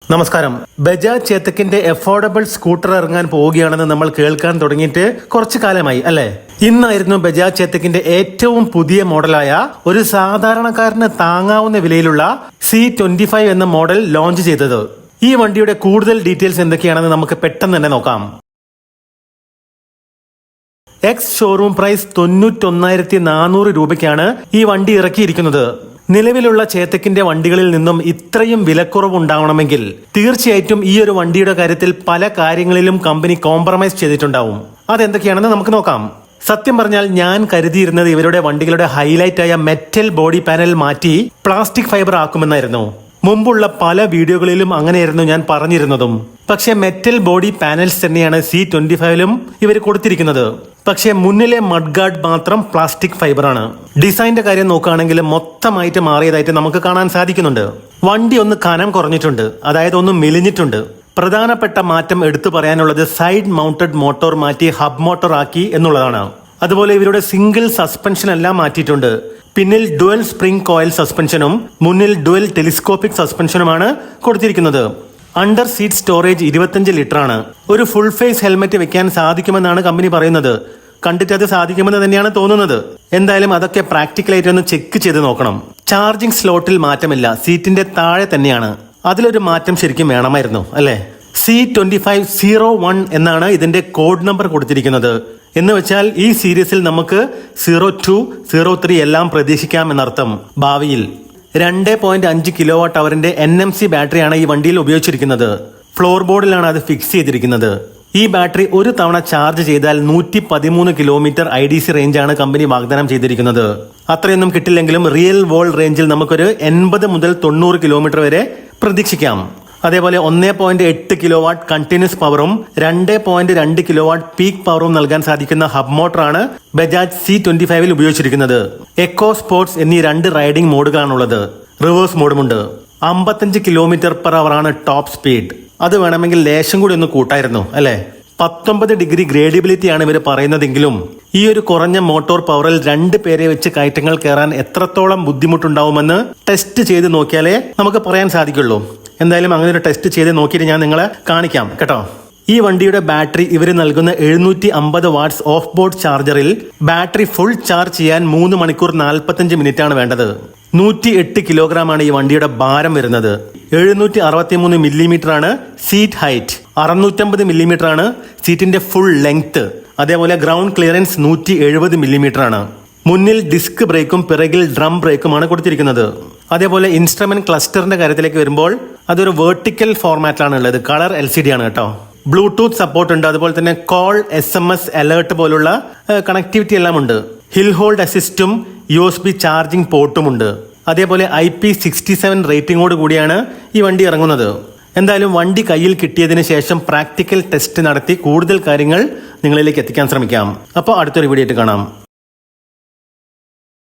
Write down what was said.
നമസ്കാരം. Bajaj ചേതക്കിന്റെ affordable scooter ഇറങ്ങാൻ പോവുകയാണെന്ന് നമ്മൾ കേൾക്കാൻ തുടങ്ങിയിട്ട് കുറച്ചു കാലമായി അല്ലേ? ഇന്നായിരുന്നു ബജാജ് ചേതക്കിന്റെ ഏറ്റവും പുതിയ മോഡലായ ഒരു സാധാരണക്കാരന് താങ്ങാവുന്ന വിലയിലുള്ള C25 എന്ന മോഡൽ ലോഞ്ച് ചെയ്തത്. ഈ വണ്ടിയുടെ കൂടുതൽ ഡീറ്റെയിൽസ് എന്തൊക്കെയാണെന്ന് നമുക്ക് പെട്ടെന്ന് തന്നെ നോക്കാം. എക്സ് ഷോറൂം പ്രൈസ് 91,400 രൂപയ്ക്കാണ് ഈ വണ്ടി ഇറക്കിയിരിക്കുന്നത്. നിലവിലുള്ള ചേതക്കിന്റെ വണ്ടികളിൽ നിന്നും ഇത്രയും വിലക്കുറവ് ഉണ്ടാവണമെങ്കിൽ തീർച്ചയായിട്ടും ഈ ഒരു വണ്ടിയുടെ കാര്യത്തിൽ പല കാര്യങ്ങളിലും കമ്പനി കോംപ്രമൈസ് ചെയ്തിട്ടുണ്ടാവും. അതെന്തൊക്കെയാണെന്ന് നമുക്ക് നോക്കാം. സത്യം പറഞ്ഞാൽ ഞാൻ കരുതിയിരുന്നത് ഇവരുടെ വണ്ടികളുടെ ഹൈലൈറ്റ് ആയ മെറ്റൽ ബോഡി പാനൽ മാറ്റി പ്ലാസ്റ്റിക് ഫൈബർ ആക്കുമെന്നായിരുന്നു. മുമ്പുള്ള പല വീഡിയോകളിലും അങ്ങനെയായിരുന്നു ഞാൻ പറഞ്ഞിരുന്നതും. പക്ഷെ മെറ്റൽ ബോഡി പാനൽസ് തന്നെയാണ് C25ലും ഇവർ കൊടുത്തിരിക്കുന്നത്. പക്ഷെ മുന്നിലെ മഡ് ഗാർഡ് മാത്രം പ്ലാസ്റ്റിക് ഫൈബറാണ്. ഡിസൈന്റെ കാര്യം നോക്കുകയാണെങ്കിൽ മൊത്തമായിട്ട് മാറിയതായിട്ട് നമുക്ക് കാണാൻ സാധിക്കുന്നുണ്ട്. വണ്ടി ഒന്ന് കനം കുറഞ്ഞിട്ടുണ്ട്, അതായത് ഒന്ന് മെലിഞ്ഞിട്ടുണ്ട്. പ്രധാനപ്പെട്ട മാറ്റം എടുത്തു പറയാനുള്ളത് സൈഡ് മൗണ്ടഡ് മോട്ടോർ മാറ്റി ഹബ് മോട്ടോർ ആക്കി എന്നുള്ളതാണ്. അതുപോലെ ഇവരുടെ സിംഗിൾ സസ്പെൻഷൻ എല്ലാം മാറ്റിയിട്ടുണ്ട്. പിന്നിൽ ഡുവൽ സ്പ്രിംഗ് കോയിൽ സസ്പെൻഷനും മുന്നിൽ ഡുവൽ ടെലിസ്കോപ്പിക് സസ്പെൻഷനുമാണ് കൊടുത്തിരിക്കുന്നത്. അണ്ടർ സീറ്റ് സ്റ്റോറേജ് 25 ലിറ്റർ ആണ്. ഒരു ഫുൾ ഫേസ് ഹെൽമെറ്റ് വെക്കാൻ സാധിക്കുമെന്നാണ് കമ്പനി പറയുന്നത്. കണ്ടിട്ട് അത് സാധിക്കുമെന്ന് തന്നെയാണ് തോന്നുന്നത്. എന്തായാലും അതൊക്കെ പ്രാക്ടിക്കലായിട്ട് ഒന്ന് ചെക്ക് ചെയ്ത് നോക്കണം. ചാർജിംഗ് സ്ലോട്ടിൽ മാറ്റമില്ല, സീറ്റിന്റെ താഴെ തന്നെയാണ്. അതിലൊരു മാറ്റം ശരിക്കും വേണമായിരുന്നു അല്ലേ? C2501 എന്നാണ് ഇതിന്റെ കോഡ് നമ്പർ കൊടുത്തിരിക്കുന്നത്. എന്ന് വെച്ചാൽ ഈ സീരീസിൽ നമുക്ക് 02, 03 എല്ലാം പ്രതീക്ഷിക്കാം എന്നർത്ഥം. ഭാവിയിൽ 2.5 കിലോവാട്ട് അവറിന്റെ NMC ബാറ്ററിയാണ് ഈ വണ്ടിയിൽ ഉപയോഗിച്ചിരിക്കുന്നത്. ഫ്ലോർ ബോർഡിലാണ് അത് ഫിക്സ് ചെയ്തിരിക്കുന്നത്. ഈ ബാറ്ററി ഒരു തവണ ചാർജ് ചെയ്താൽ 113 കിലോമീറ്റർ IDC റേഞ്ചാണ് കമ്പനി വാഗ്ദാനം ചെയ്തിരിക്കുന്നത്. അത്രയൊന്നും കിട്ടില്ലെങ്കിലും റിയൽ വേൾഡ് റേഞ്ചിൽ നമുക്കൊരു 80 മുതൽ 90 കിലോമീറ്റർ വരെ പ്രതീക്ഷിക്കാം. അതേപോലെ 1.8 കിലോവാട്ട് കണ്ടിന്യൂസ് പവറും 2.2 കിലോവാട്ട് പീക്ക് പവറും നൽകാൻ സാധിക്കുന്ന ഹബ് മോട്ടറാണ് ബജാജ് C25ൽ ഉപയോഗിച്ചിരിക്കുന്നത്. എക്കോ, സ്പോർട്സ് എന്നീ 2 റൈഡിംഗ് മോഡുകളാണുള്ളത്. റിവേഴ്സ് മോഡുമുണ്ട്. 55 കിലോമീറ്റർ പെർ അവർ ആണ് ടോപ്പ് സ്പീഡ്. അത് വേണമെങ്കിൽ ലേശം കൂടി ഒന്ന് കൂട്ടായിരുന്നു അല്ലെ? 19 ഡിഗ്രി ഗ്രേഡിബിലിറ്റിയാണ് ഇവർ പറയുന്നതെങ്കിലും ഈ ഒരു കുറഞ്ഞ മോട്ടോർ പവറിൽ 2 പേരെ വെച്ച് കയറ്റങ്ങൾ കയറാൻ എത്രത്തോളം ബുദ്ധിമുട്ടുണ്ടാവുമെന്ന് ടെസ്റ്റ് ചെയ്ത് നോക്കിയാലേ നമുക്ക് പറയാൻ സാധിക്കുള്ളൂ. എന്തായാലും അങ്ങനെ ഒരു ടെസ്റ്റ് ചെയ്ത് നോക്കിയിട്ട് ഞാൻ നിങ്ങളെ കാണിക്കാം കേട്ടോ. ഈ വണ്ടിയുടെ ബാറ്ററി ഇവർ നൽകുന്ന 750 വാട്ട്സ് ഓഫ് ബോർഡ് ചാർജറിൽ ബാറ്ററി ഫുൾ ചാർജ് ചെയ്യാൻ 3 മണിക്കൂർ 45 മിനിറ്റ് ആണ് വേണ്ടത്. 108 കിലോഗ്രാം ആണ് ഈ വണ്ടിയുടെ ഭാരം വരുന്നത്. 763 മില്ലിമീറ്റർ ആണ് സീറ്റ് ഹൈറ്റ്. 650 മില്ലിമീറ്റർ ആണ് സീറ്റിന്റെ ഫുൾ ലെങ്ത്. അതേപോലെ ഗ്രൗണ്ട് ക്ലിയറൻസ് 170 മില്ലിമീറ്റർ ആണ്. മുന്നിൽ ഡിസ്ക് ബ്രേക്കും പിറകിൽ ഡ്രം ബ്രേക്കുമാണ് കൊടുത്തിരിക്കുന്നത്. അതേപോലെ ഇൻസ്ട്രുമെന്റ് ക്ലസ്റ്ററിന്റെ കാര്യത്തിലേക്ക് വരുമ്പോൾ അതൊരു വെർട്ടിക്കൽ ഫോർമാറ്റിലാണ് ഉള്ളത്. കളർ LCD ആണ് കേട്ടോ. ബ്ലൂടൂത്ത് സപ്പോർട്ട് ഉണ്ട്. അതുപോലെ തന്നെ കോൾ, SMS അലേർട്ട് പോലുള്ള കണക്ടിവിറ്റി എല്ലാം ഉണ്ട്. ഹിൽ ഹോൾഡ് അസിസ്റ്റും USB ചാർജിംഗ് പോർട്ടും ഉണ്ട്. അതേപോലെ IP67 റേറ്റിംഗോട് കൂടിയാണ് ഈ വണ്ടി ഇറങ്ങുന്നത്. എന്തായാലും വണ്ടി കയ്യിൽ കിട്ടിയതിന് ശേഷം പ്രാക്ടിക്കൽ ടെസ്റ്റ് നടത്തി കൂടുതൽ കാര്യങ്ങൾ നിങ്ങളിലേക്ക് എത്തിക്കാൻ ശ്രമിക്കാം. അപ്പോൾ അടുത്തൊരു വീഡിയോ ആയിട്ട് കാണാം.